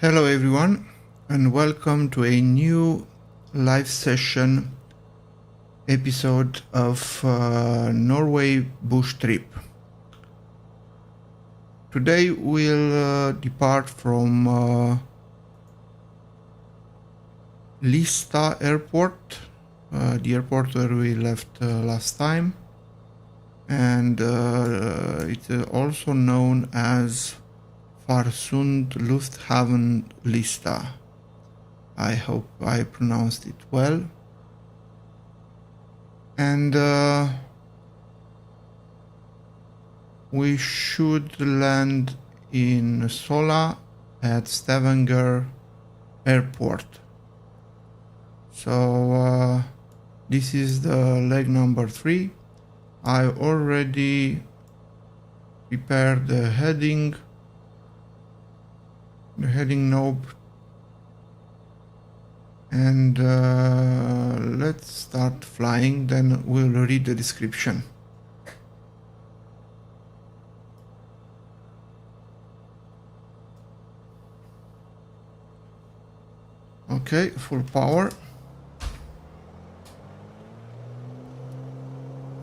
Hello everyone and welcome to a new live session episode of Norway Bush Trip. Today we'll depart from Lista airport, the airport where we left last time, and it's also known as Farsund Lufthaven Lista. I hope I pronounced it well. And we should land in Sola at Stavanger Airport. So this is the leg number 3. I already prepared the heading knob, and let's start flying, then we'll read the description. Okay, full power.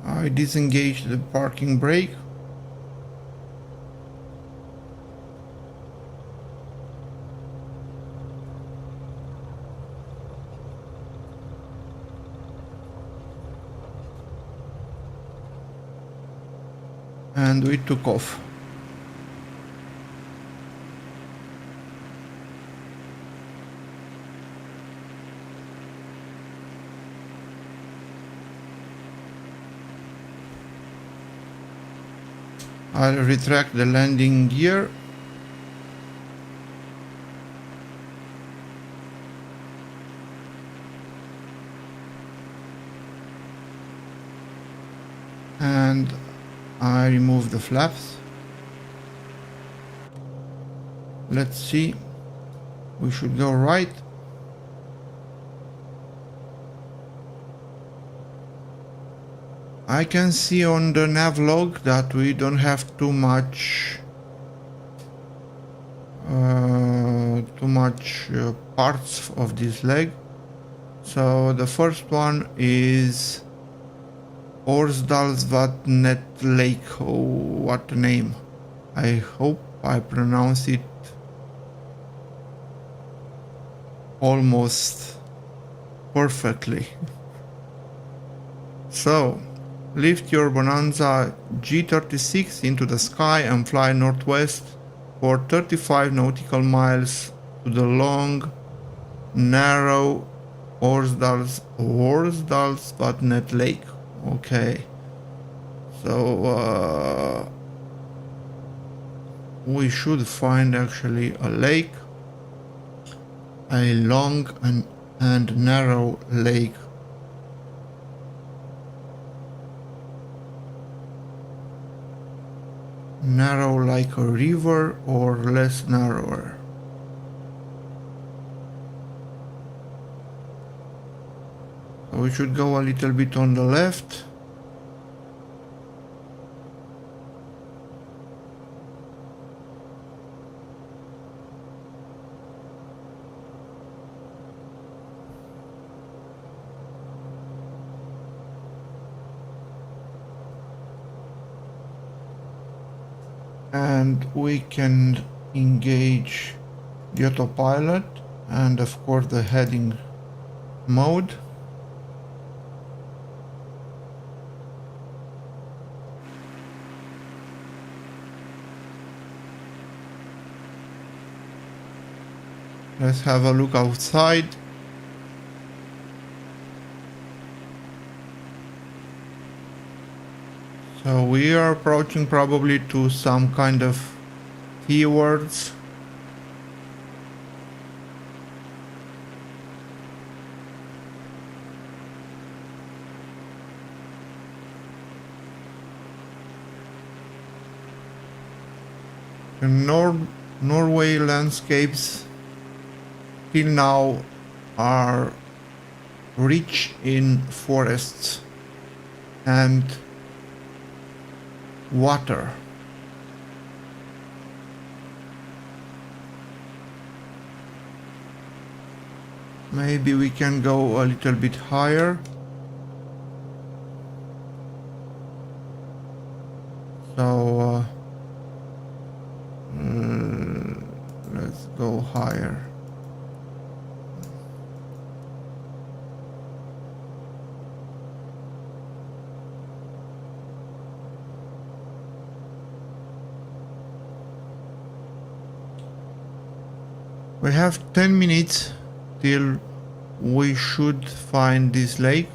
I disengage the parking brake. And we took off. I'll retract the landing gear. And I remove the flaps. Let's see. We should go right. I can see on the navlog that we don't have too much parts of this leg. So the first one is Orsdalsvatnet Lake. Oh, what a name. I hope I pronounce it almost perfectly. So, lift your Bonanza G36 into the sky and fly northwest for 35 nautical miles to the long, narrow Orsdalsvatnet Lake. Okay, so we should find actually a lake, a long and narrow lake. Narrow like a river or less narrower? We should go a little bit on the left. And we can engage the autopilot and of course the heading mode. Let's have a look outside. So we are approaching probably to some kind of keywords. The Norway landscapes till now are rich in forests and water. Maybe we can go a little bit higher. So let's go higher. We have 10 minutes till we should find this lake.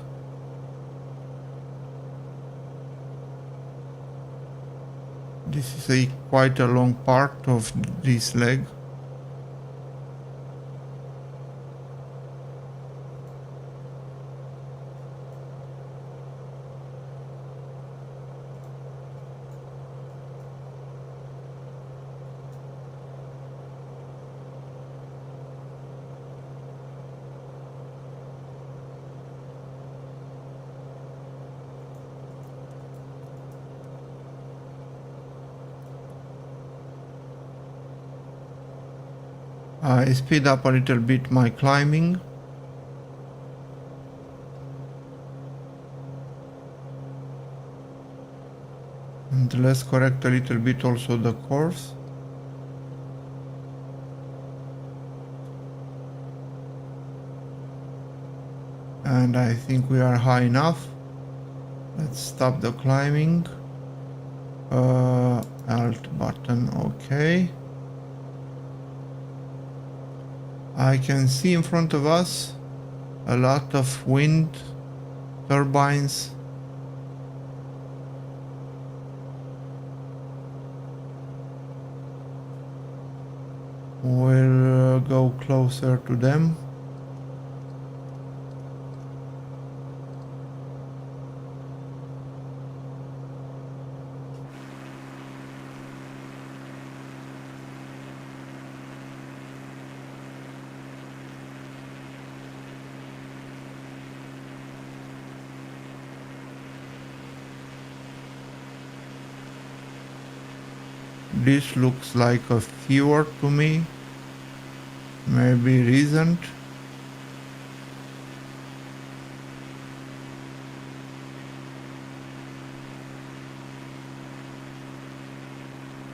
This is quite a long part of this leg. I speed up a little bit my climbing. And let's correct a little bit also the course. And I think we are high enough. Let's stop the climbing. Alt button, okay. I can see in front of us a lot of wind turbines. We'll go closer to them. This looks like a fjord to me. Maybe it isn't.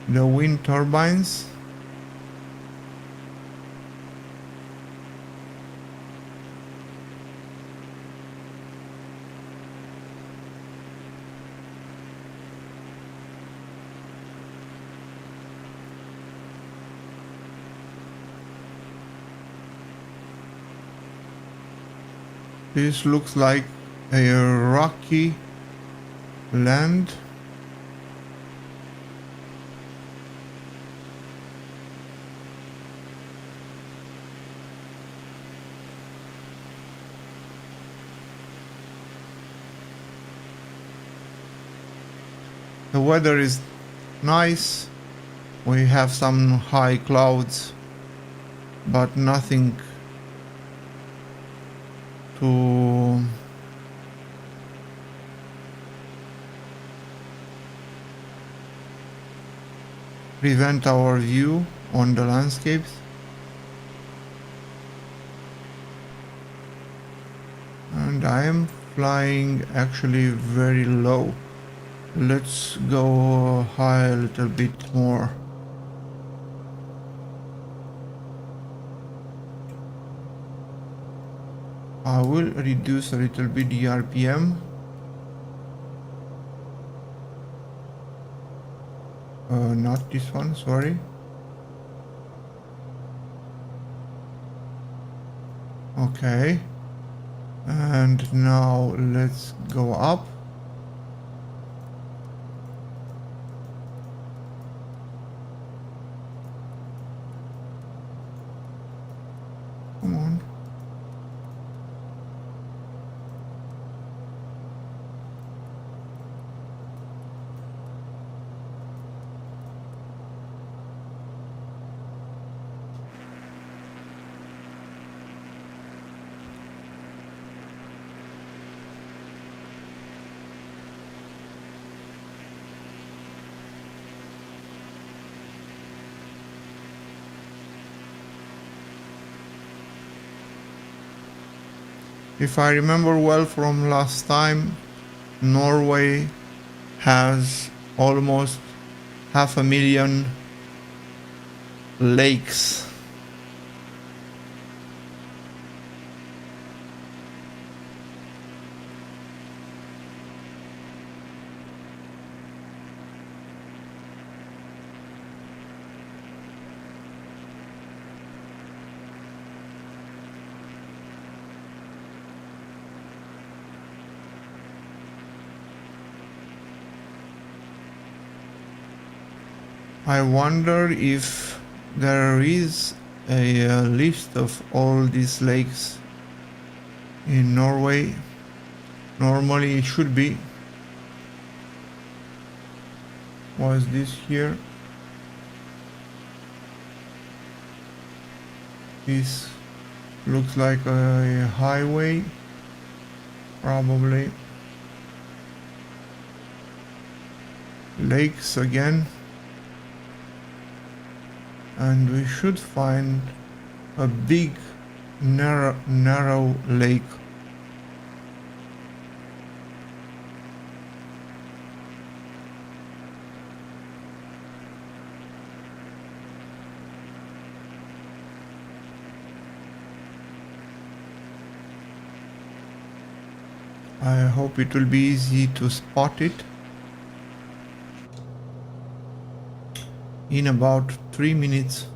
The wind turbines. This looks like a rocky land. The weather is nice. We have some high clouds, but nothing to prevent our view on the landscapes. And I am flying actually very low. Let's go high a little bit more. I will reduce a little bit the RPM. Not this one, sorry. Okay. And now let's go up. Come on. If I remember well from last time, Norway has almost 500,000 lakes. I wonder if there is a list of all these lakes in Norway. Normally it should be. Was this here? This looks like a highway, probably. Lakes again. And we should find a big narrow lake. I hope it will be easy to spot it. In about 3 minutes.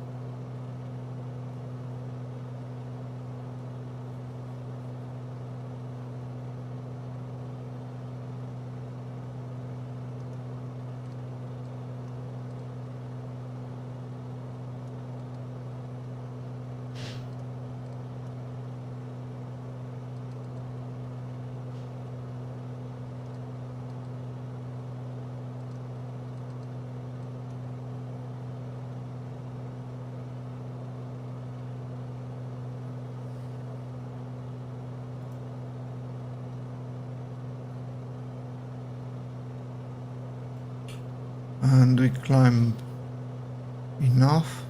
And we climb enough.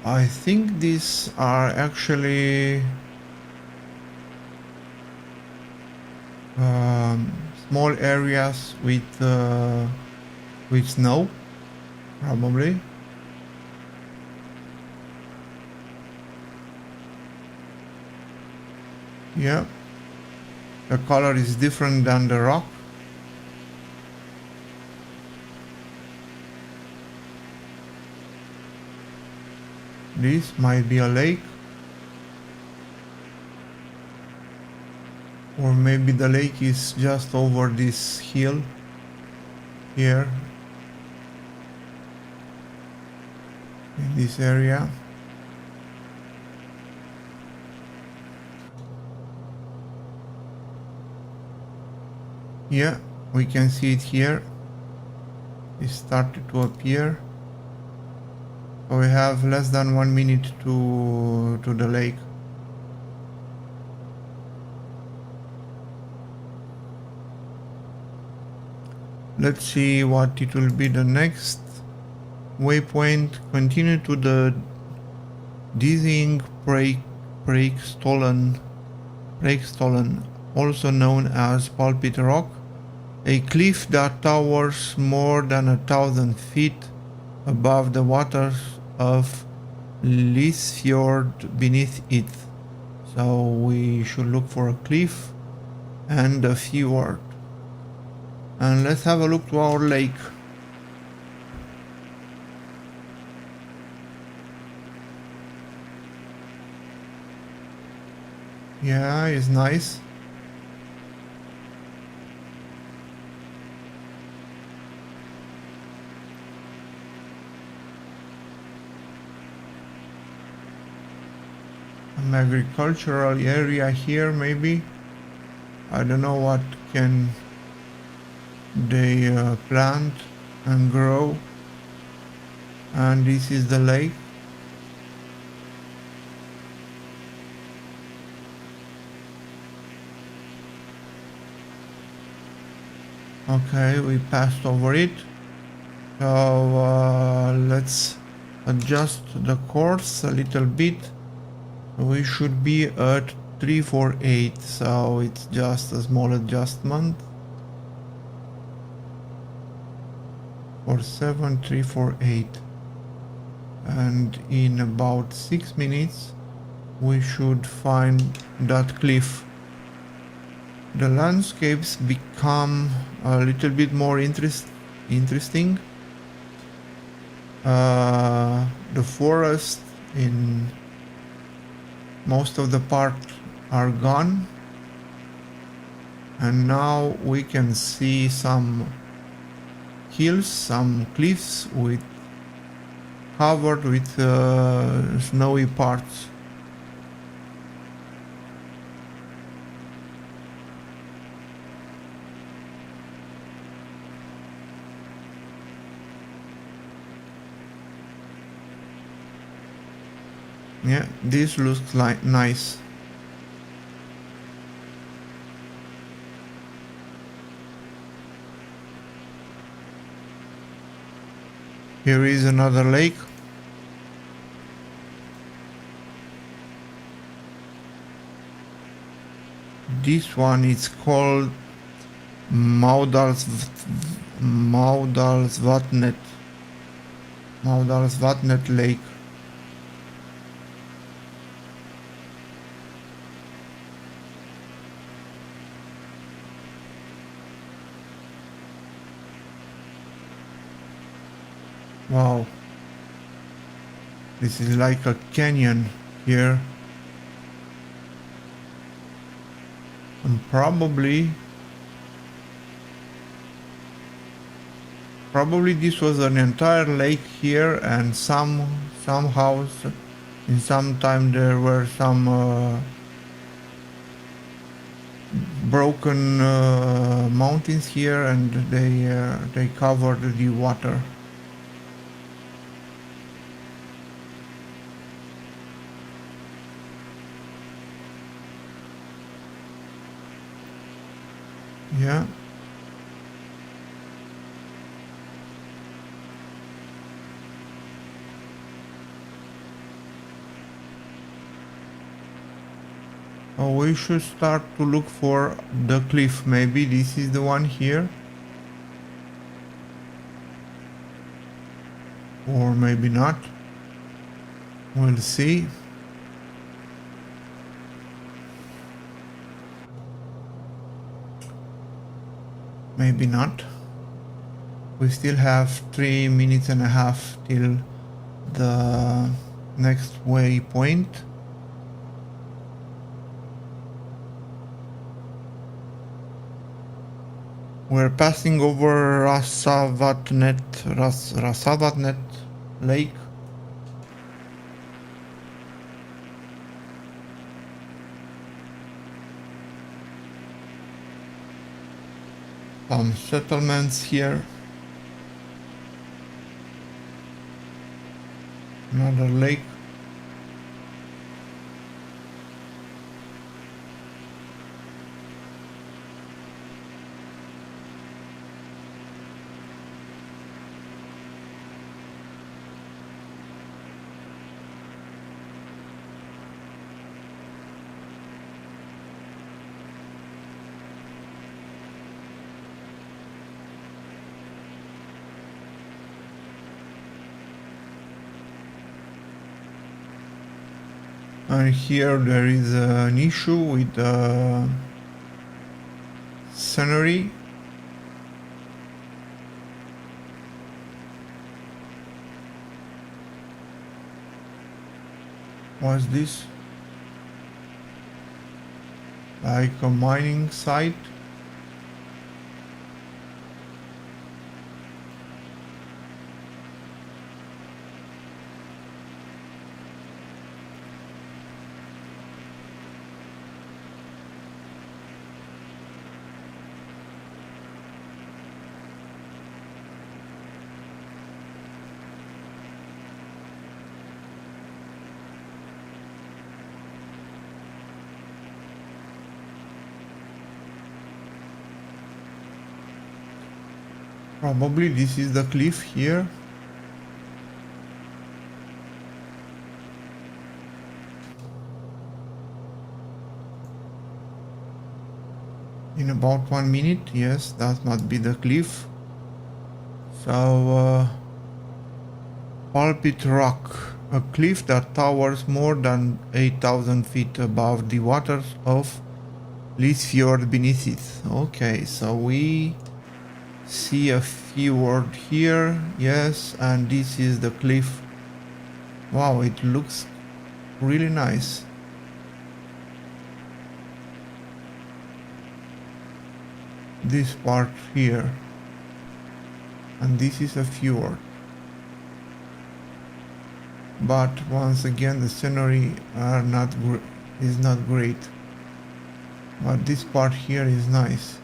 I think these are actually small areas with snow, probably. Yeah, the color is different than the rock. This might be a lake, or maybe the lake is just over this hill here in this area. Yeah, we can see it here. It started to appear. So we have less than 1 minute to the lake. Let's see what it will be the next waypoint. Continue to the dizzying Breakstollen, also known as Pulpit Rock, a cliff that towers more than 1,000 feet above the waters of Lysfjord beneath it. So we should look for a cliff and a fjord. And let's have a look to our lake. Yeah, it's nice. An agricultural area here, maybe. I don't know what can they plant and grow. And this is the lake. Okay, we passed over it. So let's adjust the course a little bit. We should be at 348, so it's just a small adjustment. 47348, and in about 6 minutes we should find that cliff. The landscapes become a little bit more interesting. The forest in most of the part are gone, and now we can see some hills, some cliffs covered with snowy parts. Yeah, this looks like nice. Here is another lake. This one is called Maudalsvatnet Lake. Wow, this is like a canyon here, and probably this was an entire lake here, and somehow in some time there were some broken mountains here, and they covered the water. Yeah. Oh, we should start to look for the cliff. Maybe this is the one here. Or maybe not. We'll see. Maybe not. We still have 3 minutes and a half till the next waypoint. We're passing over Rasavatnet Lake. Some settlements here. Another lake. And here there is an issue with the scenery. What's this? Like a mining site? Probably this is the cliff here. In about 1 minute, yes, that must be the cliff. So, pulpit rock, a cliff that towers more than 8,000 feet above the waters of Lysfjord beneath it. Okay, so we see a fjord here, yes, and this is the cliff. Wow, it looks really nice. This part here, and this is a fjord. But once again, the scenery is not great. But this part here is nice.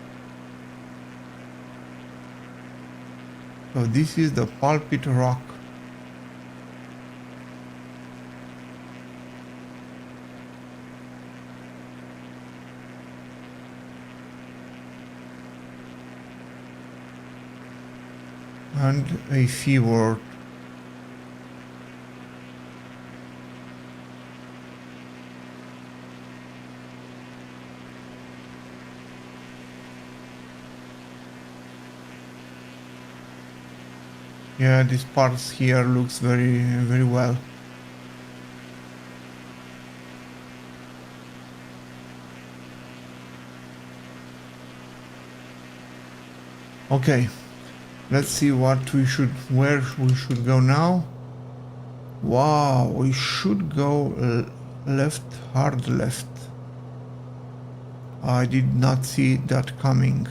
So this is the pulpit rock. And a fjord. Yeah, this part here looks very well. Okay, let's see where we should go now. Wow, we should go left, hard left. I did not see that coming.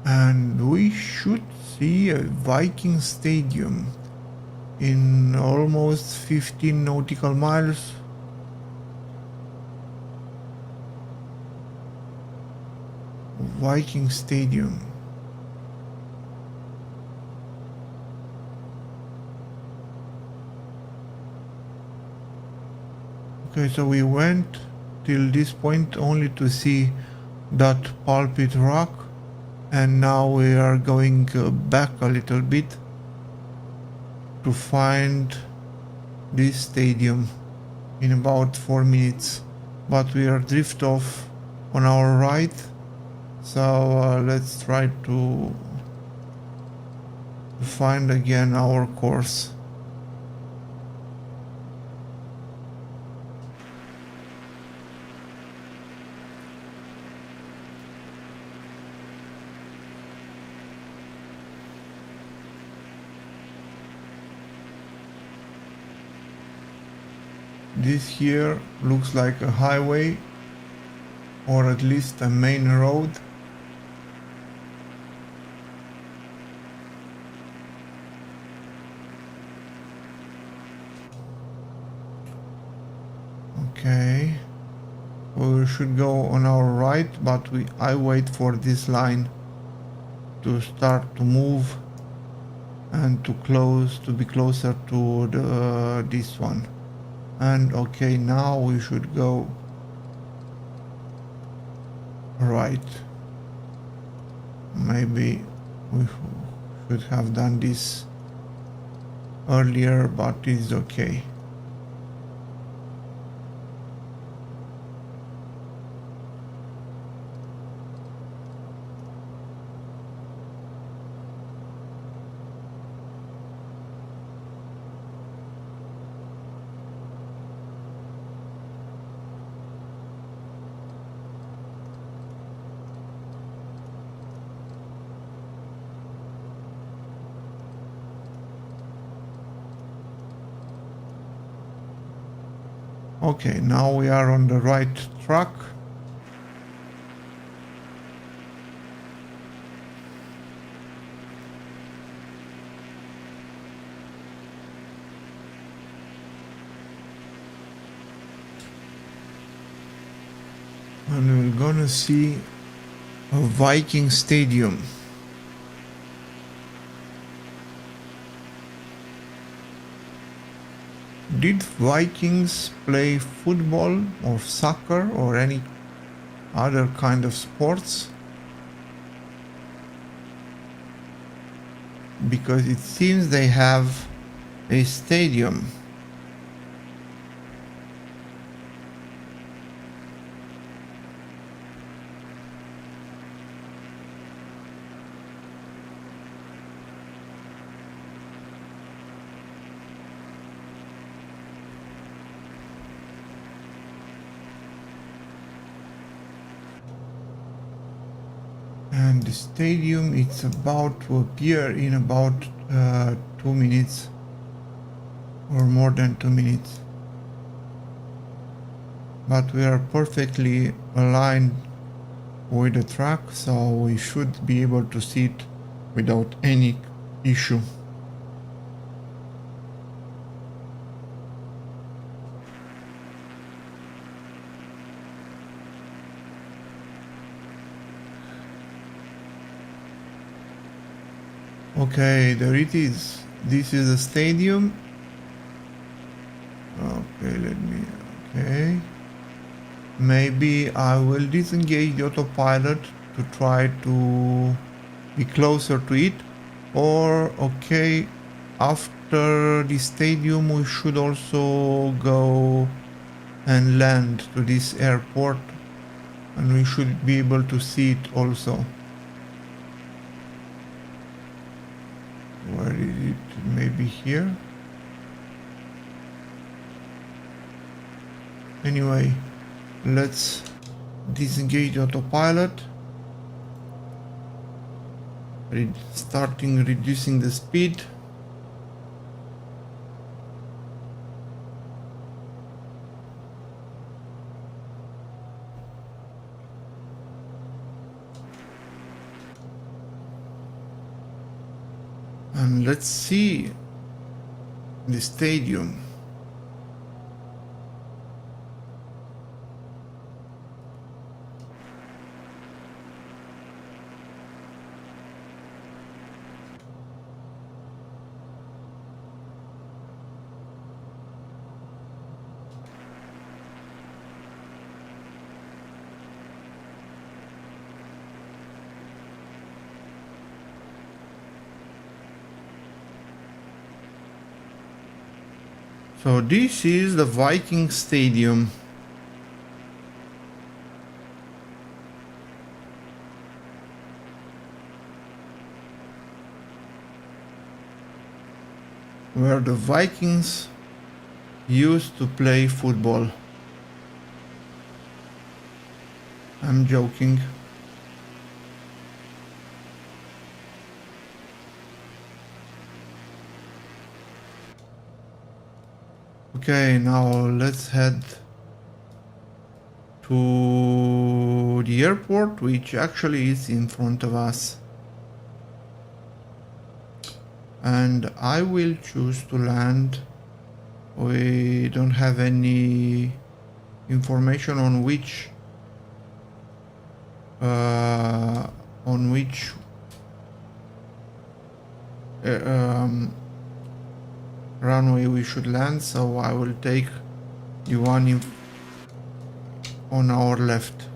And we should see a Viking stadium in almost 15 nautical miles. Viking stadium. Okay, so we went till this point only to see that pulpit rock, and now we are going back a little bit to find this stadium in about 4 minutes, but we are drift off on our right, so let's try to find again our course. This here looks like a highway, or at least a main road. Okay, we should go on our right, but I wait for this line to start to move and to be closer to this one. And okay, now we should go right. Maybe we should have done this earlier, but it's okay. Okay, now we are on the right track. And we're gonna see a Viking stadium. Did Vikings play football or soccer or any other kind of sports? Because it seems they have a stadium. And the stadium, it's about to appear in about 2 minutes or more than 2 minutes. But we are perfectly aligned with the track, so we should be able to see it without any issue. Okay, there it is. This is the stadium. Okay. Maybe I will disengage the autopilot to try to be closer to it. Or, okay, after the stadium we should also go and land to this airport, and we should be able to see it also. Where is it? Maybe here? Anyway, let's disengage the autopilot. Starting reducing the speed. And let's see the stadium. So this is the Viking Stadium. Where the Vikings used to play football. I'm joking. Okay, now let's head to the airport, which actually is in front of us. And I will choose to land. We don't have any information on which runway we should land, so I will take the one on our left.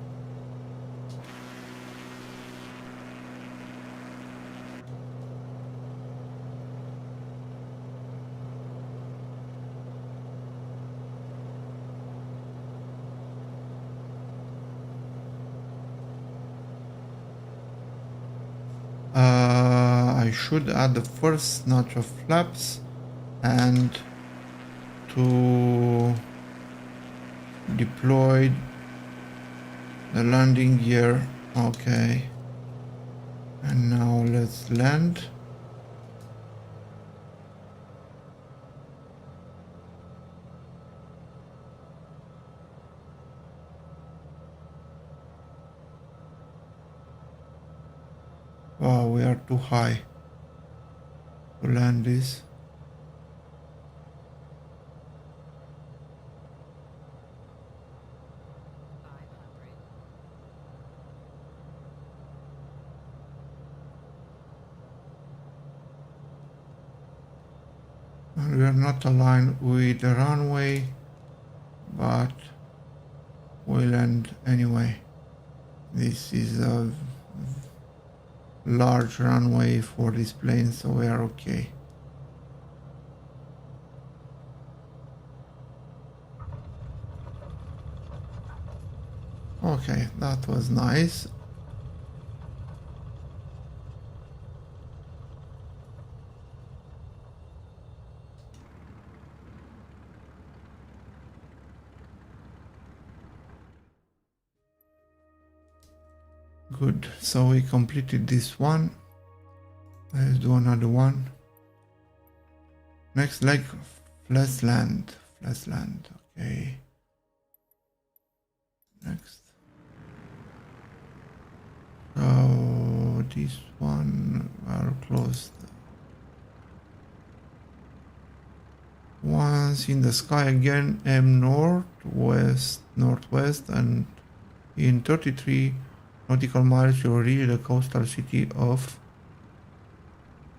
I should add the first notch of flaps and to deploy the landing gear. Okay, and now let's land. Wow, we are too high to land this. And we are not aligned with the runway, but we'll land anyway. This is a large runway for this plane, so we are okay. Okay, that was nice. Good, so we completed this one. Let's do another one. Next leg, Flesland. Flesland, okay. Next. So this one are closed. Once in the sky again, M northwest, northwest, and in 33 nautical miles you will reach the coastal city of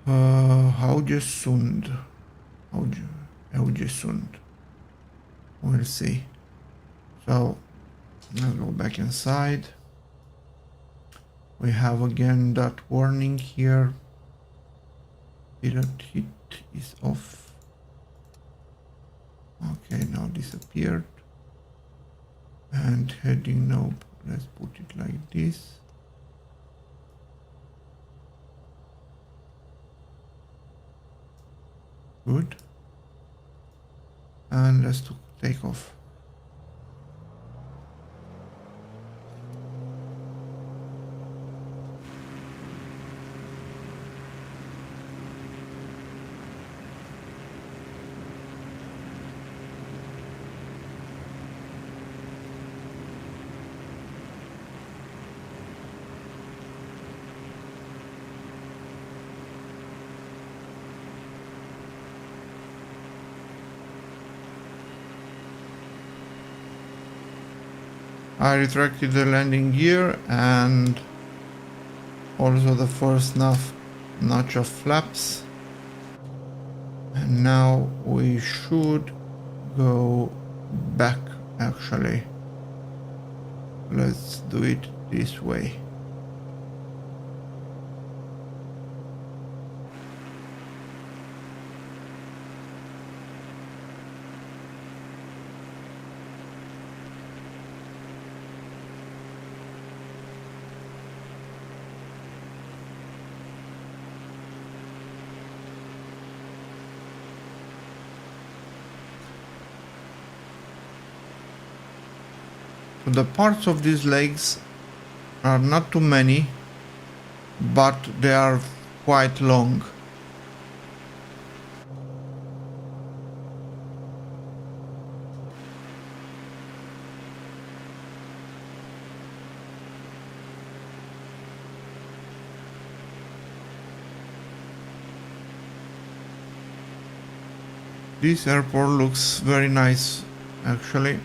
Haugesund. Haugesund. We'll see. So let's go back inside. We have again that warning here. Pilot heat is off. Okay, now disappeared. And heading, nope. Let's put it like this. Good. And let's take off. I retracted the landing gear and also the first notch of flaps, and now we should go back. Actually, let's do it this way. So the parts of these legs are not too many, but they are quite long. This airport looks very nice, actually.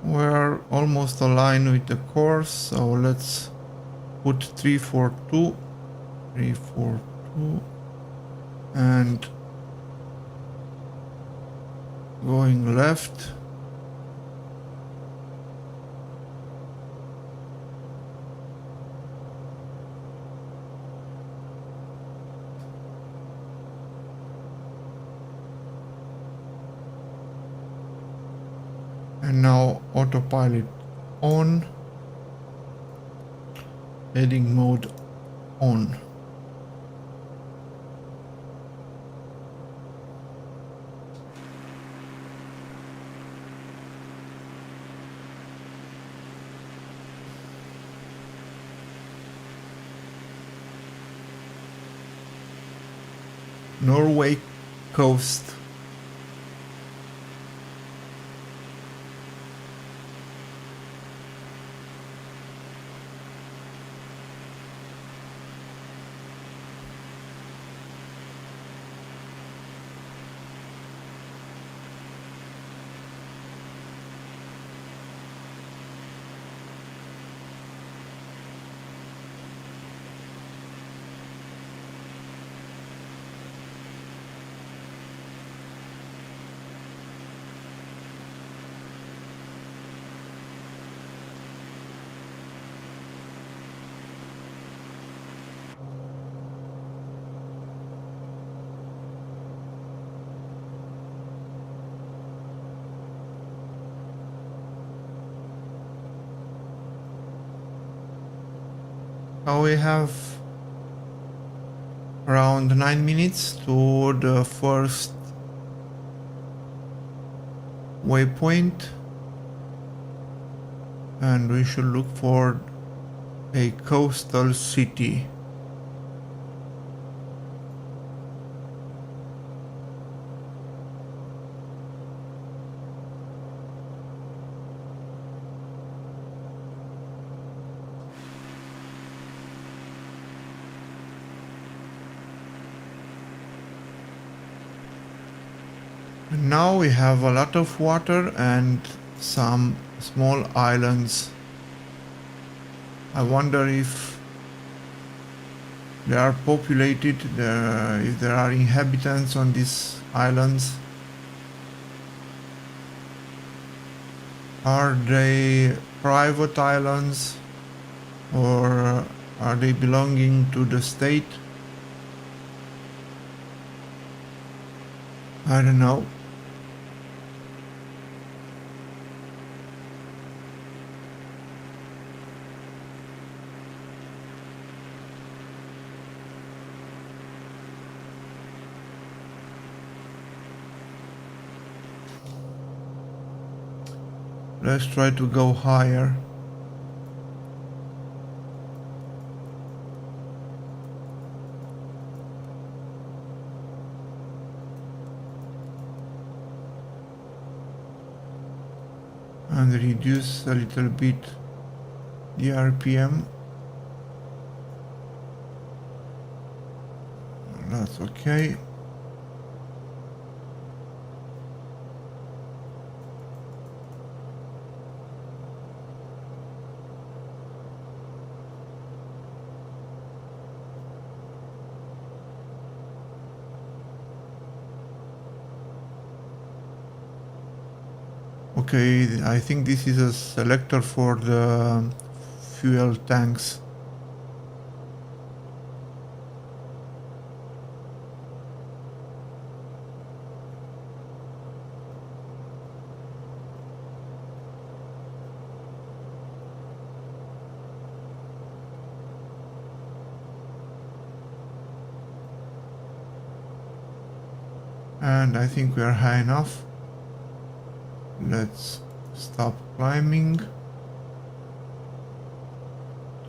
We're almost aligned with the course, so let's put 342, and going left. And now autopilot on, heading mode on. Norway coast. Now we have around 9 minutes to the first waypoint, and we should look for a coastal city. And now we have a lot of water and some small islands. I wonder if they are populated, if there are inhabitants on these islands. Are they private islands or are they belonging to the state? I don't know. Let's try to go higher. And reduce a little bit the RPM. That's okay. Okay, I think this is a selector for the fuel tanks. And I think we are high enough. Let's stop climbing.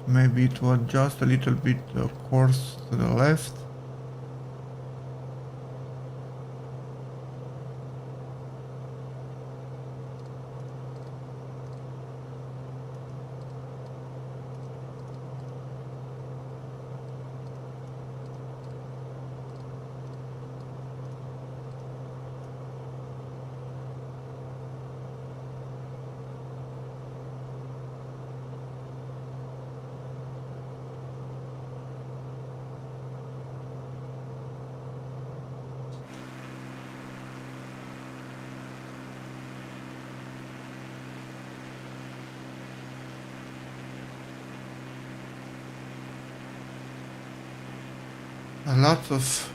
Maybe to adjust a little bit the course to the left. A lot of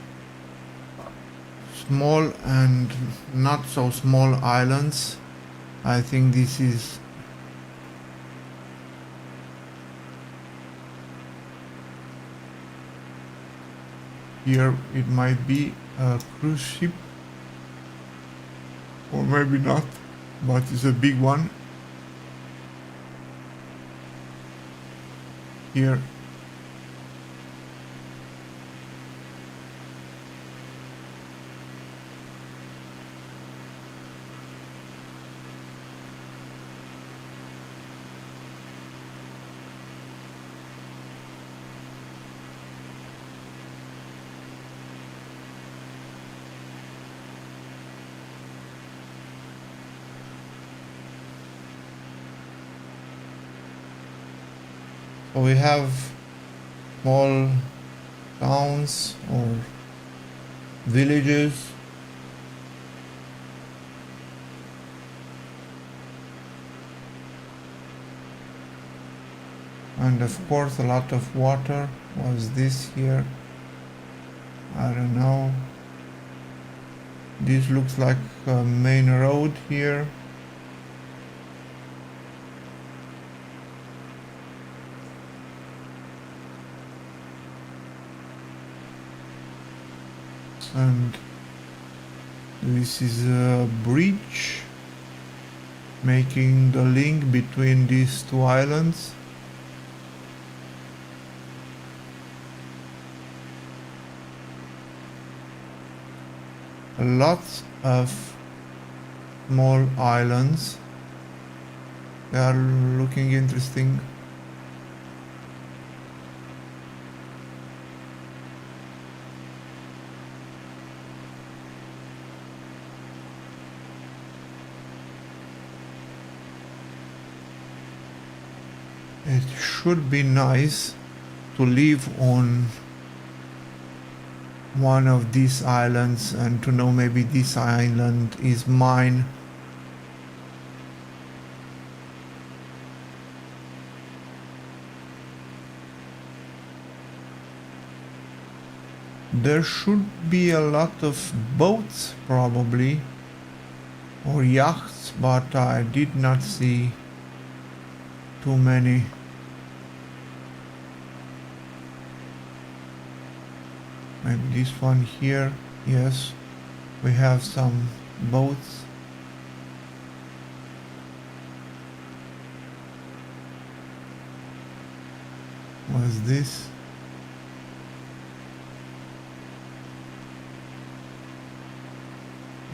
small and not so small islands. I think this is here. It might be a cruise ship, or maybe not, but it's a big one. Here. So we have small towns or villages. And of course a lot of water. Was this here? I don't know. This looks like a main road here. And this is a bridge making the link between these two islands. Lots of small islands. They are looking interesting. It should be nice to live on one of these islands and to know maybe this island is mine. There should be a lot of boats probably, or yachts, but I did not see too many. Maybe this one here. Yes, we have some boats. What's this?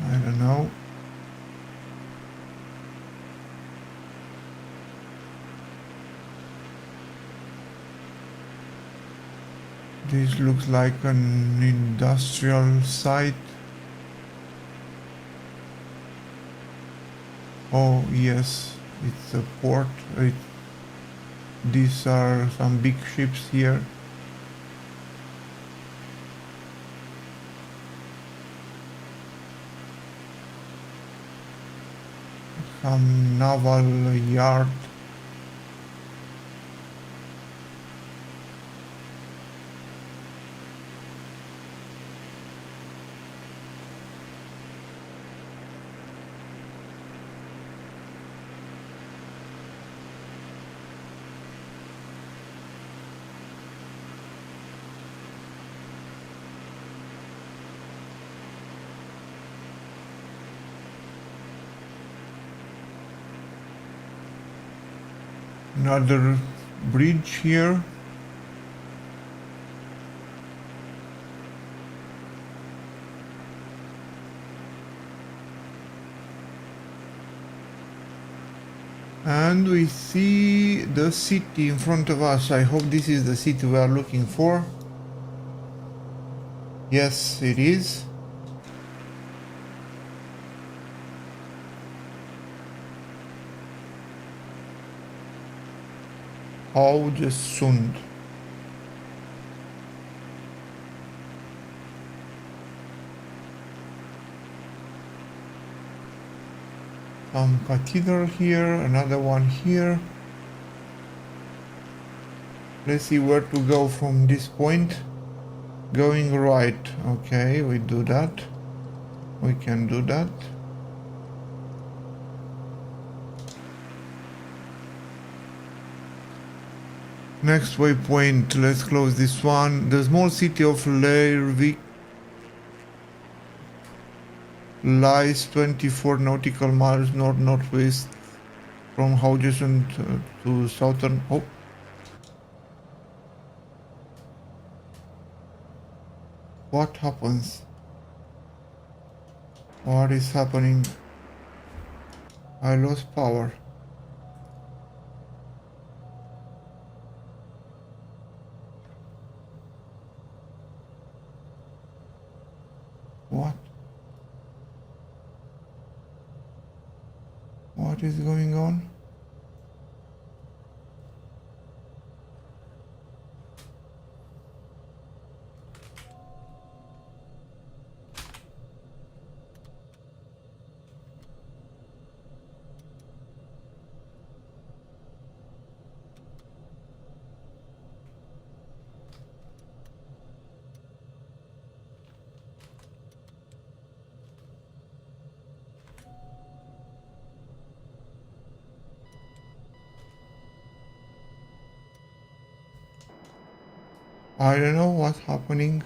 I don't know. This looks like an industrial site. Oh yes, it's a port. These are some big ships here. Some naval yard. Another bridge here. And we see the city in front of us. I hope this is the city we are looking for. Yes, it is. Sorkjosen. Some cathedral here, another one here. Let's see where to go from this point. Going right. Okay, we do that. We can do that. Next waypoint, let's close this one. The small city of Leirvik lies 24 nautical miles north-northwest from Sorkjosen to southern... Oh! What happens? What is happening? I lost power. What? What is going on? I don't know what's happening,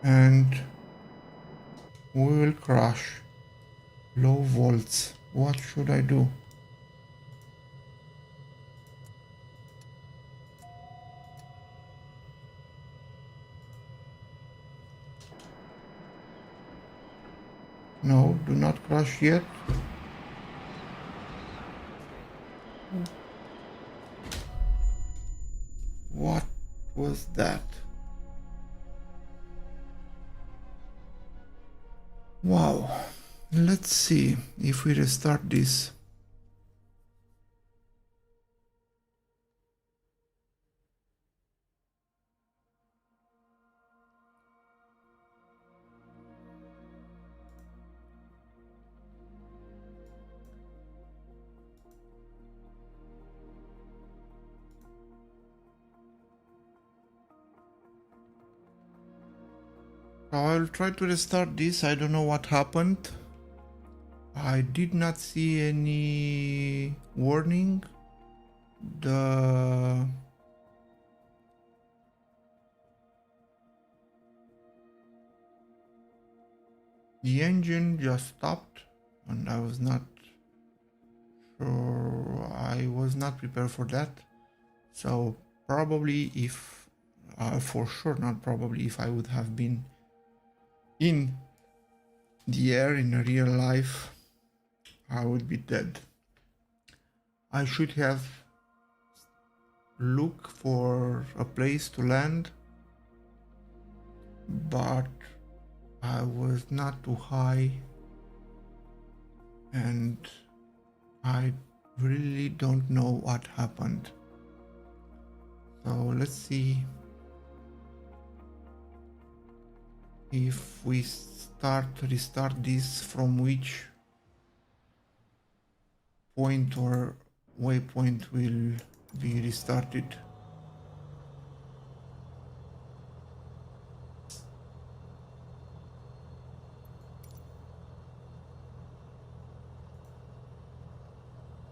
and we will crash. Low volts. What should I do? No, do not crash yet. What was that? Wow. Let's see if we restart this. I'll try to restart this. I don't know what happened. I did not see any warning. The engine just stopped, and I was not sure. I was not prepared for that. So probably if, for sure not probably, if I would have been in the air in real life, I would be dead. I should have looked for a place to land, but I was not too high, and I really don't know what happened. So let's see if we restart this, from which point or waypoint will be restarted.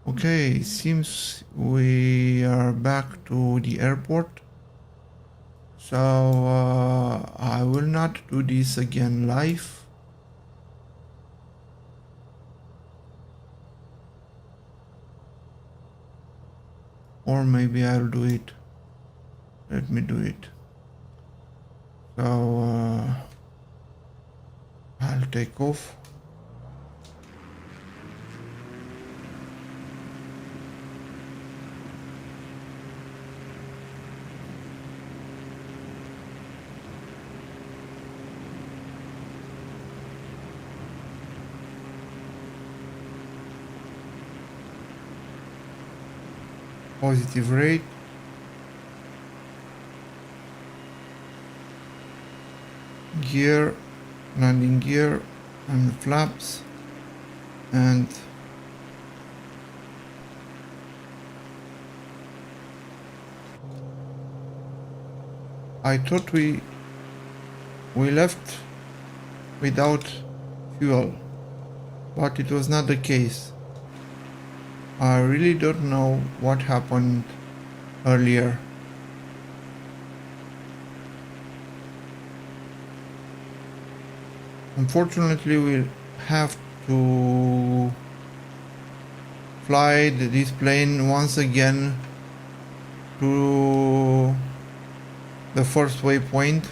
Okay, seems we are back to the airport. So I will not do this again live. Or maybe I'll do it. Let me do it. So I'll take off. Positive rate. Gear, landing gear and flaps, and I thought we left without fuel, but it was not the case. I really don't know what happened earlier. Unfortunately, we'll have to fly this plane once again to the first waypoint.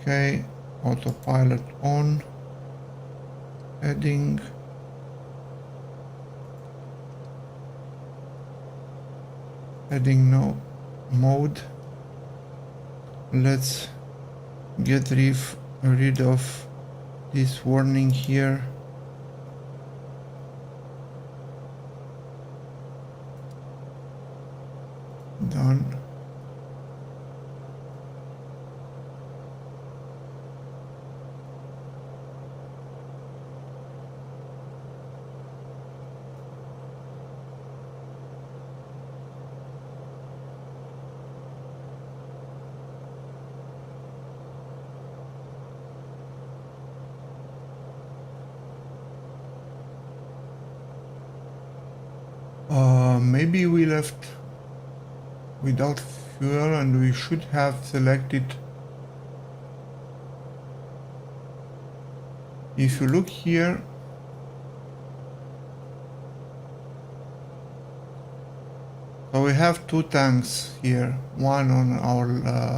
Okay, autopilot on, heading, no mode. Let's get rid of this warning here. Done. Maybe we left without fuel and we should have selected. If you look here, so we have two tanks here, one on our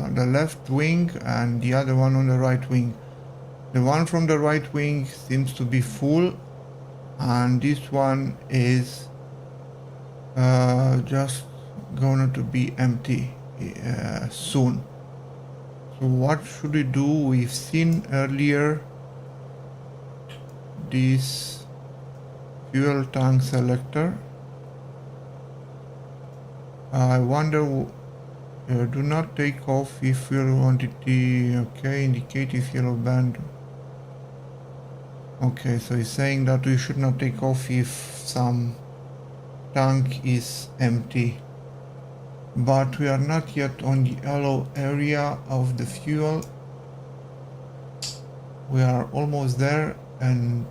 the left wing and the other one on the right wing. The one from the right wing seems to be full, and this one is just going to be empty soon. So what should we do? We've seen earlier this fuel tank selector. I wonder, do not take off if fuel quantity, okay, indicate if yellow band. Okay, so he's saying that we should not take off if some tank is empty. But we are not yet on the yellow area of the fuel. We are almost there, and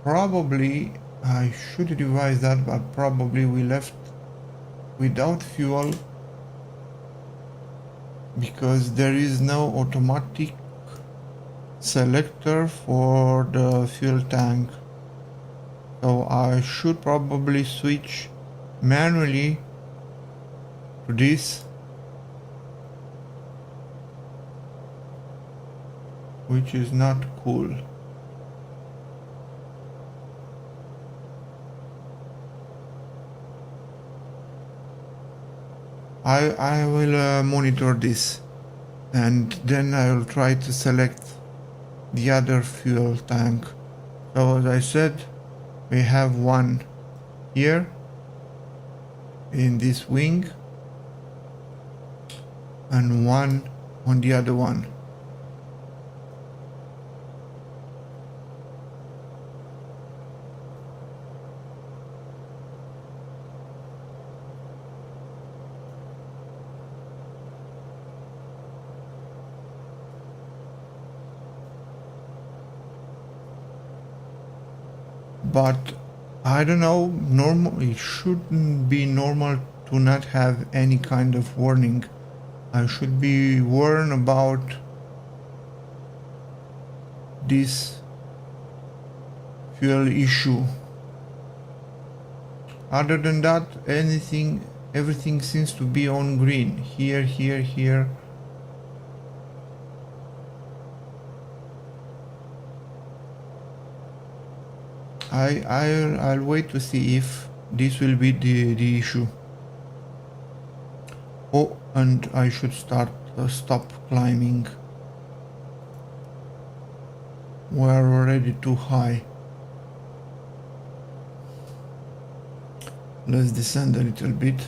probably, I should revise that, but probably we left without fuel because there is no automatic selector for the fuel tank. So I should probably switch manually to this, which is not cool. I will monitor this, and then I will try to select the other fuel tank. So as I said, we have one here in this wing and one on the other one. But I don't know, it shouldn't be normal to not have any kind of warning. I should be warned about this fuel issue. Other than that, everything seems to be on green. Here. I'll wait to see if this will be the issue. Oh, and I should stop climbing. We're already too high. Let's descend a little bit.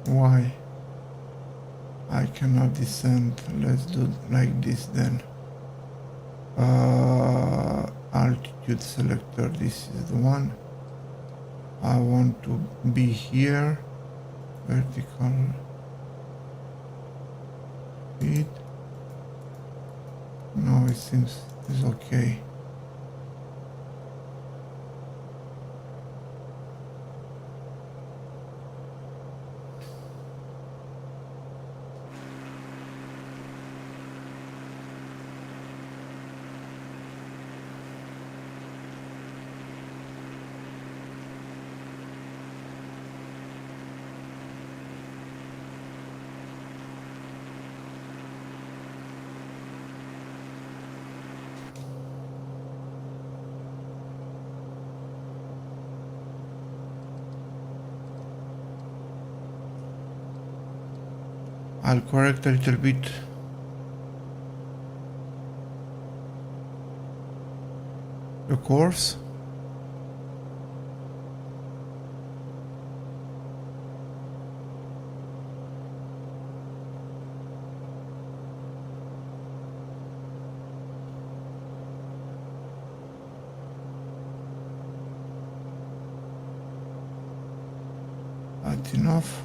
Why? I cannot descend. Let's do like this then. Altitude selector, this is the one. I want to be here. Vertical speed. No, it seems it's okay. I'll correct a little bit. The course. That's enough.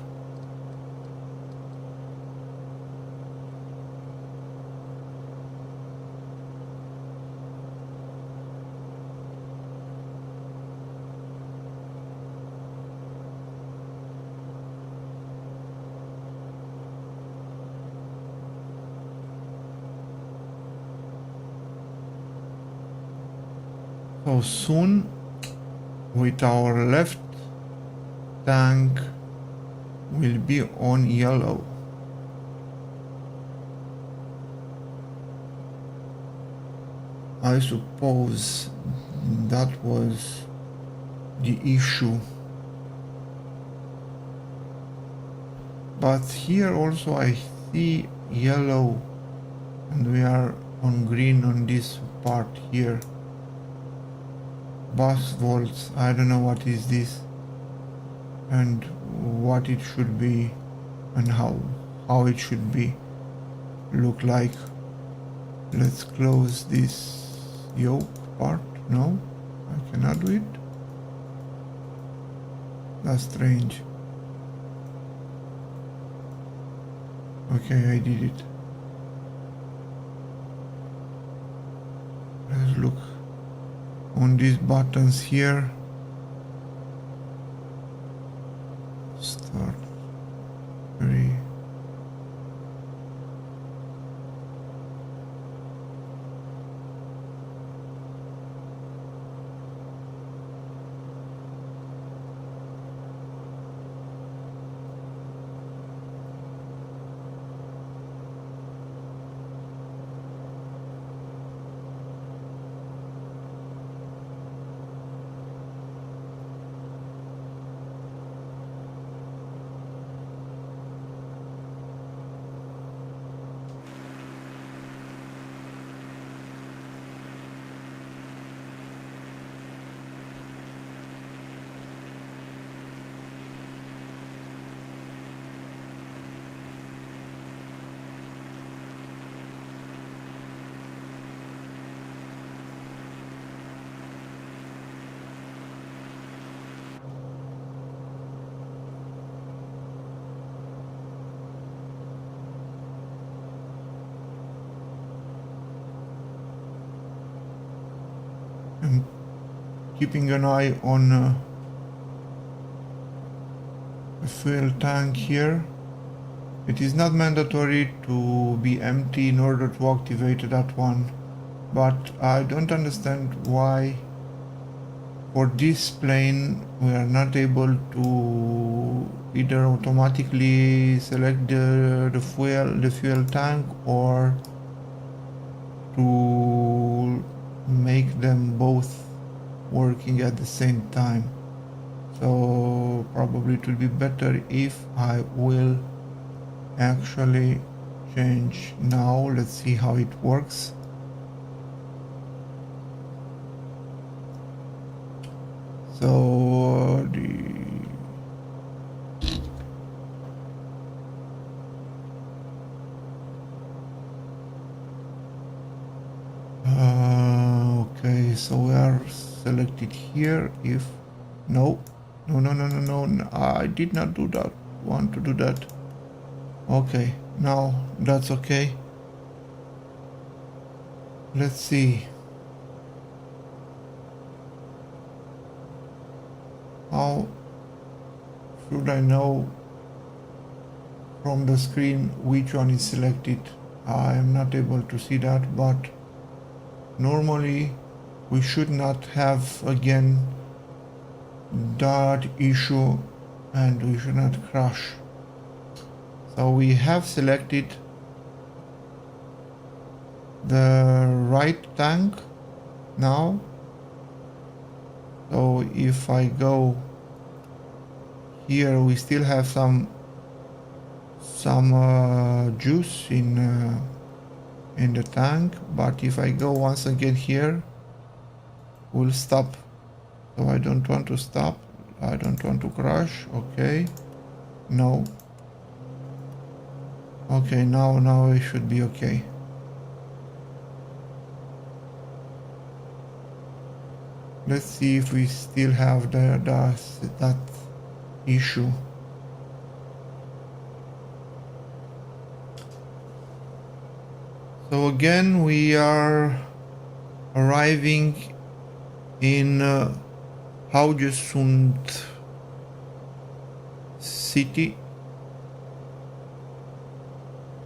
So soon, with our left tank will be on yellow. I suppose that was the issue. But here also I see yellow and we are on green on this part here. Bus volts, I don't know what is this and what it should be and how it should be look like. Let's close this yoke part. No, I cannot do it. That's strange. Okay, I did it. Let's look on these buttons here. Start 3. I'm keeping an eye on the fuel tank here. It is not mandatory to be empty in order to activate that one, but I don't understand why for this plane we are not able to either automatically select the fuel tank or to make them both working at the same time. So probably it will be better if I will actually change now. Let's see how it works. So select it here. If no, no, I did not do that. Want to do that. Okay, now that's okay. Let's see. How should I know from the screen which one is selected? I am not able to see that, but normally we should not have again that issue and we should not crash. So we have selected the right tank now. So if I go here, we still have some juice in the tank, but if I go once again here, we'll stop. So I don't want to stop. I don't want to crash. Okay, no. Okay, now it should be okay. Let's see if we still have that issue. So again, we are arriving in Haugesund city.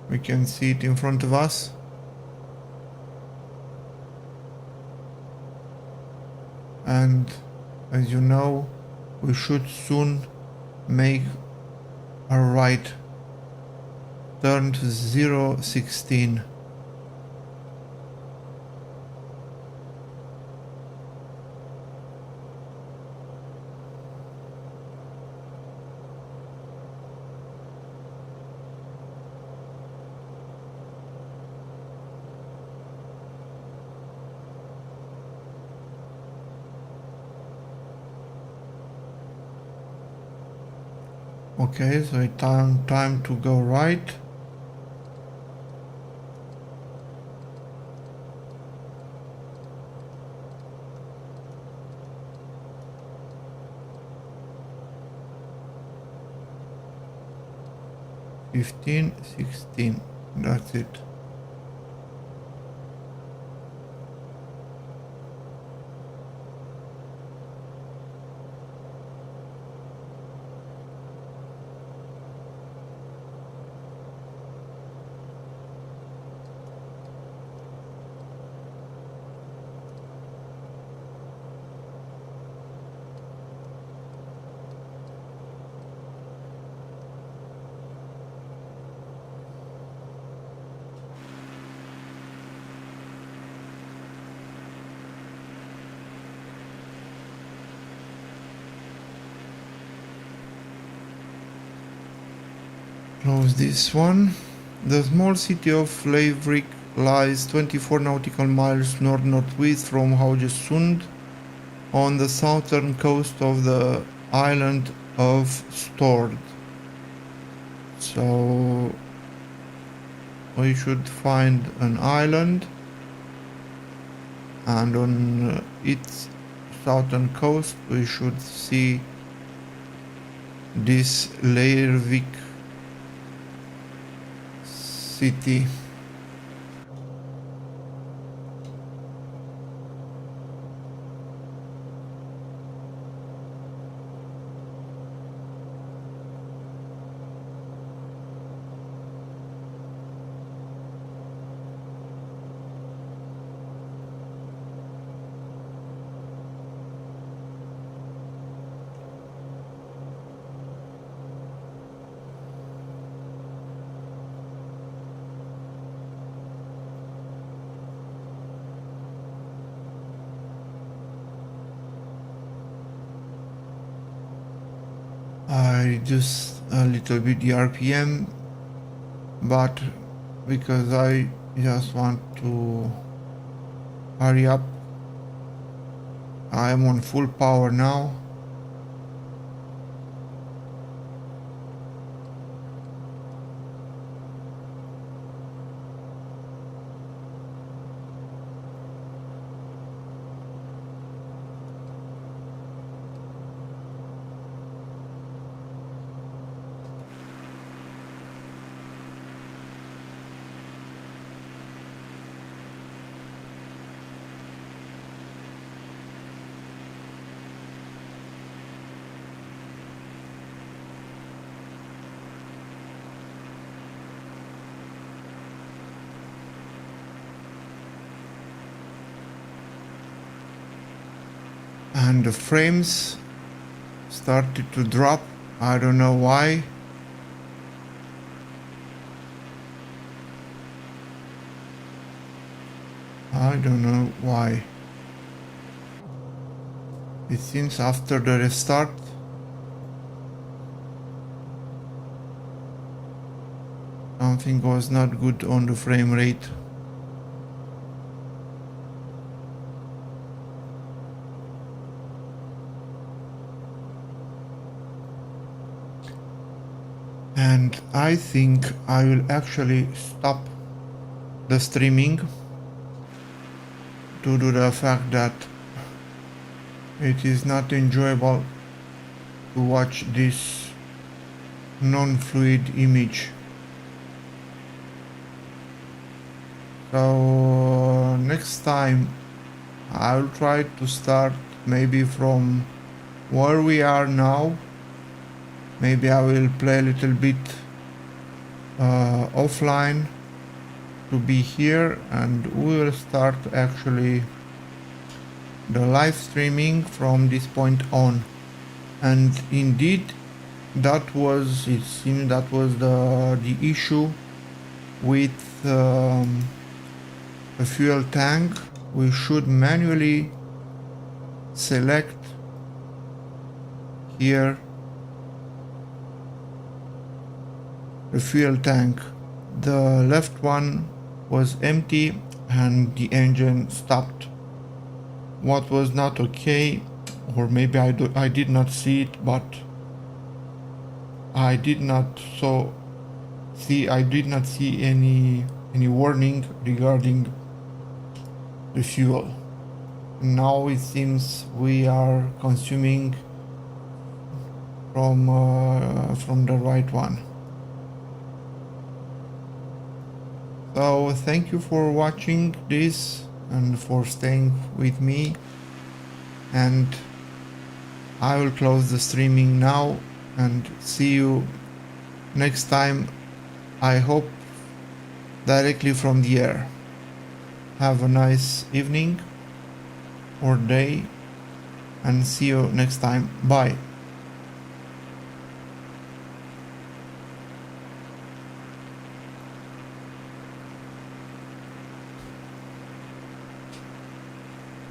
We can see it in front of us. And as you know, we should soon make a right turn to 016. Okay, so it's time to go right. $15, $16, that's it. Close this one. The small city of Leivik lies 24 nautical miles north-northwest from Haugesund on the southern coast of the island of Stord. So we should find an island, and on its southern coast we should see this Leivik city. I reduced a little bit the RPM, but because I just want to hurry up, I am on full power now. and the frames started to drop. I don't know why. I don't know why. It seems after the restart something was not good on the frame rate. And I think I will actually stop the streaming due to the fact that it is not enjoyable to watch this non-fluid image. So next time I'll try to start maybe from where we are now. Maybe I will play a little bit offline to be here, and we will start actually the live streaming from this point on. And indeed it seemed that was the issue with the fuel tank. We should manually select here the fuel tank. The left one was empty and the engine stopped. What was not okay, or maybe I did not see it, but I did not see any warning regarding the fuel. Now it seems we are consuming from the right one. So thank you for watching this and for staying with me, and I will close the streaming now and see you next time, I hope directly from the air. Have a nice evening or day, and see you next time. Bye.